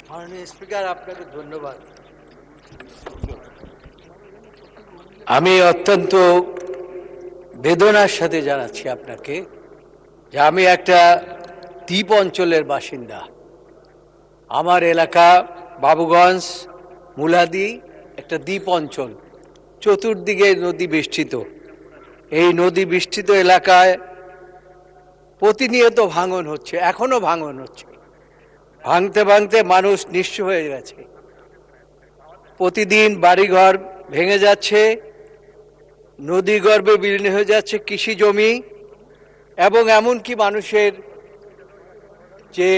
মাননীয় স্পিকার, আপনাকে ধন্যবাদ। আমি অত্যন্ত বেদনার সাথে জানাচ্ছি আপনাকে যে আমি একটা দ্বীপ অঞ্চলের বাসিন্দা। আমার এলাকা বাবুগঞ্জ মুলাদি একটা দ্বীপ অঞ্চল, চতুর্দিকে নদী বেষ্টিত। এই নদী বেষ্টিত এলাকায় প্রতিনিয়ত ভাঙন হচ্ছে, এখনো ভাঙন হচ্ছে। ভাঙতে ভাঙতে মানুষ নিঃস্ব হয়ে গেছে। প্রতিদিন বাড়িঘর ভেঙে যাচ্ছে, নদী গর্ভে বিলীন হয়ে যাচ্ছে কৃষি জমি, এবং এমনকি মানুষের যে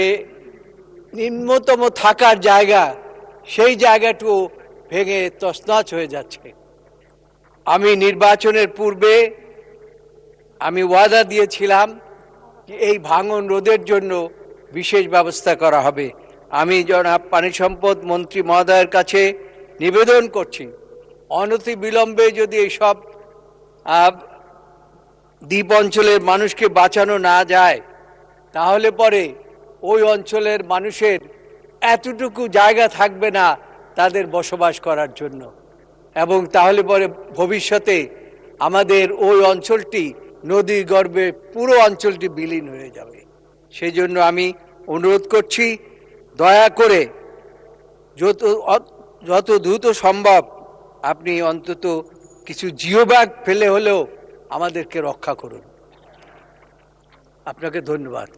নিম্নতম থাকার জায়গা, সেই জায়গাটুকু ভেঙে তছনছ হয়ে যাচ্ছে। আমি নির্বাচনের পূর্বে আমি ওয়াদা দিয়েছিলাম যে এই ভাঙন রোধের জন্য বিশেষ ব্যবস্থা করা হবে। আমি জনাব পানি সম্পদ মন্ত্রী মহোদয়ের কাছে নিবেদন করছি, অনতিবিলম্বে যদি এইসব দ্বীপ অঞ্চলের মানুষকে বাঁচানো না যায়, তাহলে পরে ওই অঞ্চলের মানুষের এতটুকু জায়গা থাকবে না তাদের বসবাস করার জন্য, এবং তাহলে পরে ভবিষ্যতে আমাদের ওই অঞ্চলটি নদীর গর্ভে পুরো অঞ্চলটি বিলীন হয়ে যাবে। সেই জন্য আমি অনুরোধ করছি, দয়া করে যত দ্রুত সম্ভব আপনি অন্তত কিছু জিও ব্যাগ ফেলে হলেও আমাদেরকে রক্ষা করুন। আপনাকে ধন্যবাদ।